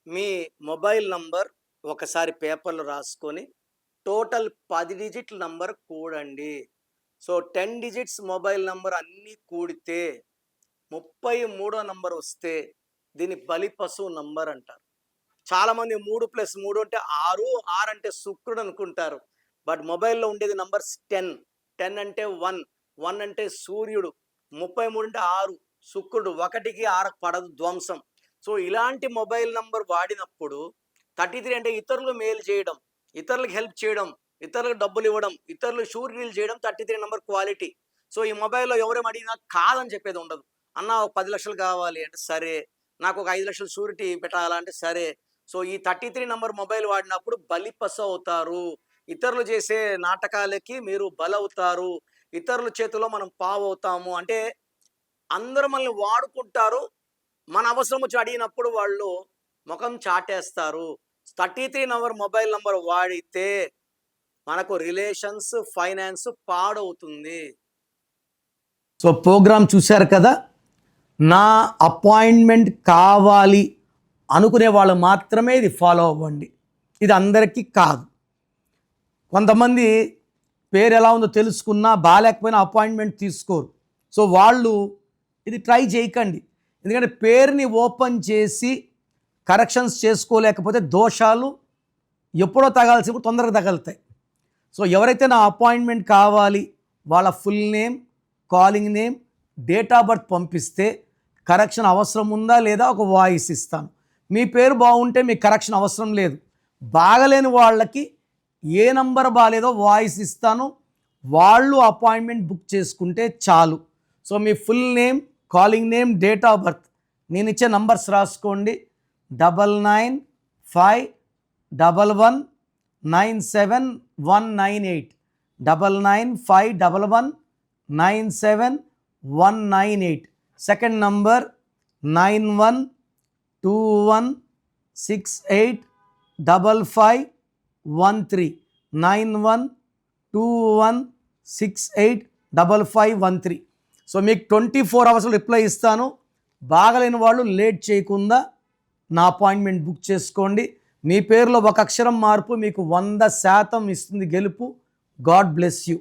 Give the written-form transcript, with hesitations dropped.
మీ mobile number ఒకసారి పేపర్‌లో రాసుకొని, టోటల్ 10 డిజిట్ల నంబర్ కూడండి. సో, 10 డిజిట్స్ మొబైల్ నంబర్ అన్నీ కూడితే 33 నంబర్ వస్తే దీన్ని బలిపశువు నంబర్ అంటారు. చాలామంది 3+3 అంటే 6, 6 అంటే శుక్రుడు అనుకుంటారు. బట్ మొబైల్‌లో ఉండేది నంబర్స్ 10. 10 అంటే 1, 1 అంటే సూర్యుడు, 33 అంటే 6 శుక్రుడు. 1కి 6కి పడదు ధ్వంసం. సో, ఇలాంటి మొబైల్ నంబర్ వాడినప్పుడు 33 అంటే ఇతరులు మేలు చేయడం, ఇతరులకు హెల్ప్ చేయడం, ఇతరులకు డబ్బులివ్వడం, ఇతరులకు షూరిటీలు చేయడం 33 నంబర్ క్వాలిటీ. సో, ఈ మొబైల్‌లో ఎవరేం అడిగినా కాదని చెప్పేది ఉండదు. అన్నా ఒక 10,00,000 కావాలి అంటే సరే. నాకు ఒక 5,00,000 షూరిటీ పెట్టాలా అంటే సరే. సో, ఈ 33 నంబర్ మొబైల్ వాడినప్పుడు బలిపశు అవుతారు. ఇతరులు చేసే నాటకాలకి మీరు బలవుతారు. ఇతరుల చేతిలో మనం పావవుతాము. అంటే అందరూ మనల్ని వాడుకుంటారు. మన అవసరం వచ్చి అడిగినప్పుడు వాళ్ళు మొఖం చాటేస్తారు. 33 నంబర్ మొబైల్ నంబర్ వాడితే మనకు రిలేషన్స్, ఫైనాన్స్ పాడవుతుంది. సో ప్రోగ్రామ్ చూశారు కదా. నా అపాయింట్మెంట్ కావాలి అనుకునే వాళ్ళు మాత్రమే ఇది ఫాలో అవ్వండి. ఇది అందరికీ కాదు. కొంతమంది పేరు ఎలా ఉందో తెలుసుకున్నా బాగాలేకపోయినా అపాయింట్మెంట్ తీసుకోరు. సో వాళ్ళు ఇది ట్రై చేయకండి. ఎందుకంటే పేరుని ఓపెన్ చేసి కరెక్షన్స్ చేసుకోలేకపోతే దోషాలు ఎప్పుడో తగాల్సినప్పుడు తొందరగా తగులుతాయి. సో ఎవరైతే నా అపాయింట్మెంట్ కావాలి వాళ్ళ full name, calling name, date of birth పంపిస్తే కరెక్షన్ అవసరం ఉందా లేదా ఒక వాయిస్ ఇస్తాను. మీ పేరు బాగుంటే మీకు కరెక్షన్ అవసరం లేదు. బాగలేని వాళ్ళకి ఏ నంబర్ బాగాలేదో వాయిస్ ఇస్తాను. వాళ్ళు అపాయింట్మెంట్ బుక్ చేసుకుంటే చాలు. So me full name, calling name, date of birth నేను ఇచ్చే నంబర్స్ రాసుకోండి. 9951197198 9951197198. Second number 9121685513 9121685513. సో మీకు 24 అవర్స్లో రిప్లై ఇస్తాను. బాగలేని వాళ్ళు లేట్ చేయకుండా నా అపాయింట్మెంట్ బుక్ చేసుకోండి. మీ పేరులో ఒక అక్షరం మార్పు మీకు 100% ఇస్తుంది గెలుపు. God bless you.